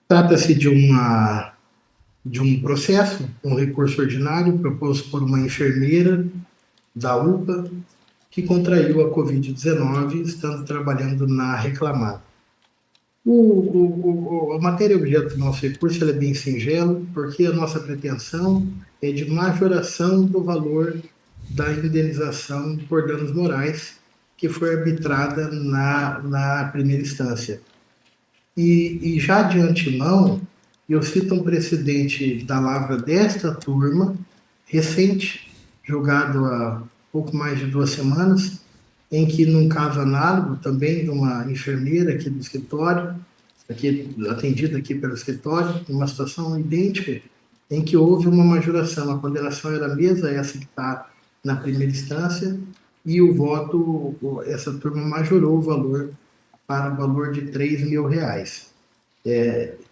Trata-se de um processo, um recurso ordinário proposto por uma enfermeira da UPA que contraiu a Covid-19 estando trabalhando na reclamada. A matéria objeto do nosso recurso é bem singela, porque a nossa pretensão é de majoração do valor da indenização por danos morais que foi arbitrada na primeira instância. E já de antemão, eu cito um precedente da lavra desta turma, recente, julgado há pouco mais de 2 semanas, em que, num caso análogo, também de uma enfermeira aqui do escritório, atendida aqui pelo escritório, uma situação idêntica, em que houve uma majoração. A condenação era a mesma, essa que está na primeira instância, e o voto, essa turma majorou o valor para o valor de R$ 3.000.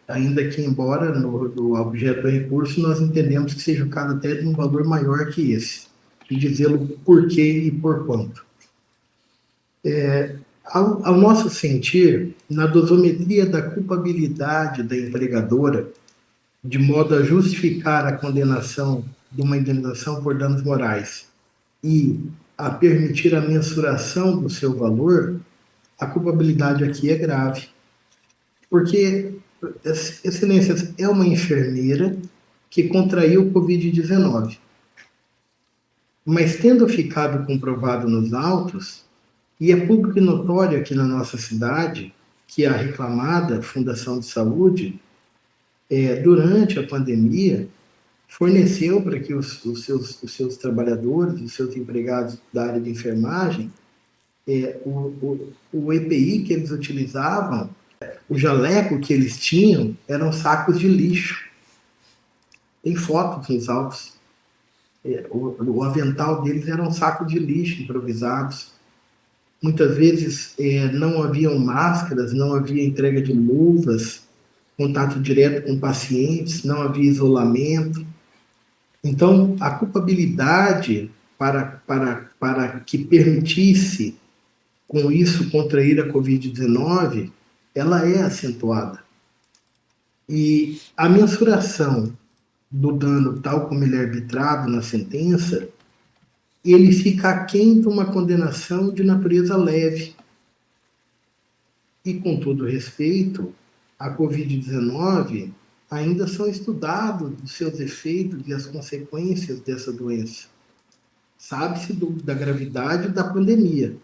Ainda que, embora no objeto do recurso, nós entendemos que seja o caso até de um valor maior que esse, e dizê-lo por quê e por quanto. Ao nosso sentir, na dosometria da culpabilidade da empregadora, de modo a justificar a condenação de uma indenização por danos morais e a permitir a mensuração do seu valor, a culpabilidade aqui é grave. Porque, excelências, é uma enfermeira que contraiu Covid-19. Mas tendo ficado comprovado nos autos, e é público e notório aqui na nossa cidade, que a reclamada Fundação de Saúde, durante a pandemia, forneceu para que os seus trabalhadores, os seus empregados da área de enfermagem, o EPI que eles utilizavam, o jaleco que eles tinham, eram sacos de lixo. Tem fotos nos autos. O avental deles era um saco de lixo improvisados. Muitas vezes não haviam máscaras, não havia entrega de luvas, contato direto com pacientes, não havia isolamento. Então, a culpabilidade para que permitisse, com isso, contrair a Covid-19, ela é acentuada. E a mensuração do dano, tal como ele é arbitrado na sentença, ele fica aquém de uma condenação de natureza leve. E, com todo respeito, a Covid-19 ainda são estudados os seus efeitos e as consequências dessa doença. Sabe-se da gravidade da pandemia,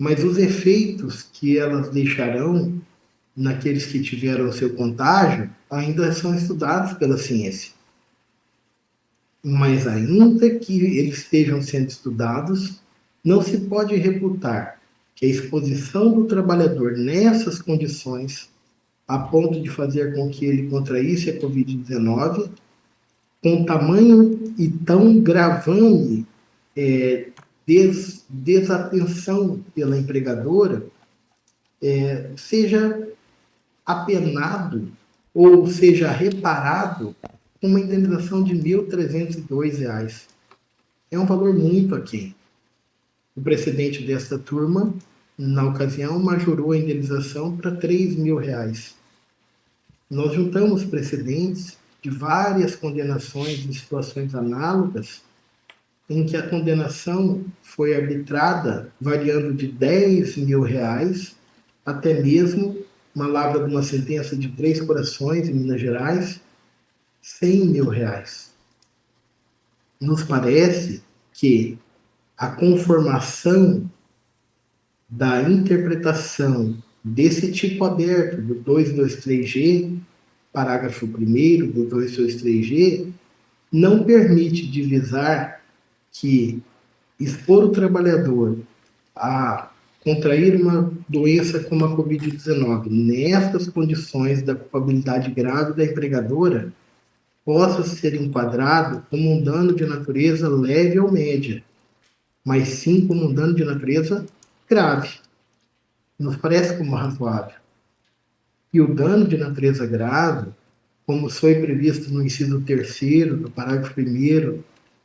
mas os efeitos que elas deixarão naqueles que tiveram o seu contágio ainda são estudados pela ciência. Mas ainda que eles estejam sendo estudados, não se pode reputar que a exposição do trabalhador nessas condições, a ponto de fazer com que ele contraísse a Covid-19, com tamanho e tão gravame desatenção pela empregadora, seja apenado ou seja reparado com uma indenização de R$ 1.302. É um valor muito aquém. O precedente desta turma, na ocasião, majorou a indenização para R$ 3.000. Nós juntamos precedentes de várias condenações em situações análogas, em que a condenação foi arbitrada variando de R$ 10.000 até mesmo uma lavra de uma sentença de 3 corações em Minas Gerais, R$ 100.000. Nos parece que a conformação da interpretação desse tipo aberto do 223G, parágrafo 1º do 223G, não permite divisar que expor o trabalhador a contrair uma doença como a Covid-19 nestas condições da culpabilidade grave da empregadora possa ser enquadrado como um dano de natureza leve ou média, mas sim como um dano de natureza grave. Nos parece como razoável. E o dano de natureza grave, como foi previsto no inciso 3º do parágrafo 1º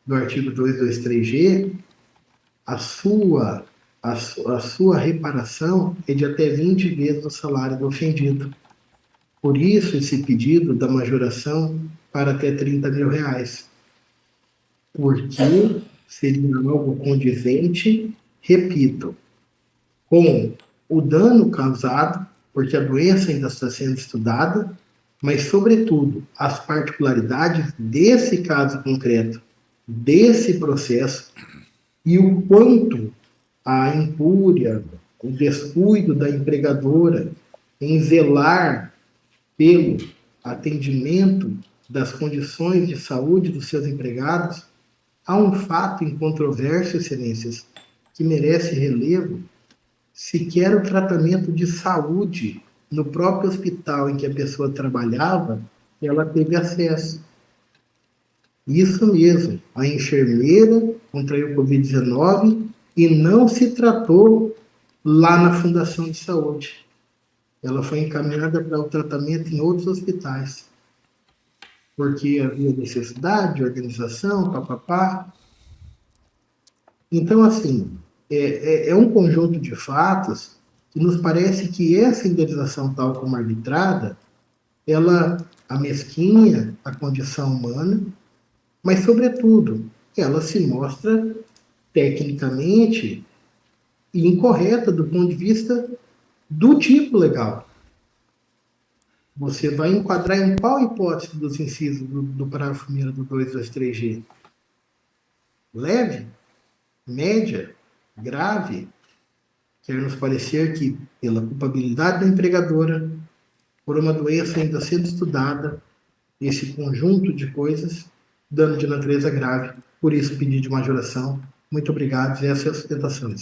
do artigo 223G, a sua reparação é de até 20 vezes o salário do ofendido. Por isso, esse pedido da majoração para até R$ 30.000, porque seria algo condizente, repito, com o dano causado, porque a doença ainda está sendo estudada, mas, sobretudo, as particularidades desse caso concreto, desse processo, e o quanto a incúria, o descuido da empregadora em zelar pelo atendimento das condições de saúde dos seus empregados, há um fato incontroverso, excelências, que merece relevo. Sequer o tratamento de saúde no próprio hospital em que a pessoa trabalhava, ela teve acesso. Isso mesmo, a enfermeira contraiu Covid-19 e não se tratou lá na Fundação de Saúde. Ela foi encaminhada para o tratamento em outros hospitais, porque havia necessidade de organização, papapá. Então, assim, é um conjunto de fatos que nos parece que essa indenização tal como arbitrada, ela amesquinha a condição humana, mas, sobretudo, ela se mostra tecnicamente incorreta do ponto de vista do tipo legal. Você vai enquadrar em qual hipótese dos incisos do parágrafo 1º do 223G? Leve? Média? Grave? Quer nos parecer que, pela culpabilidade da empregadora, por uma doença ainda sendo estudada, esse conjunto de coisas, dano de natureza grave, por isso pedido de majoração. Muito obrigado, e essa é a sustentação.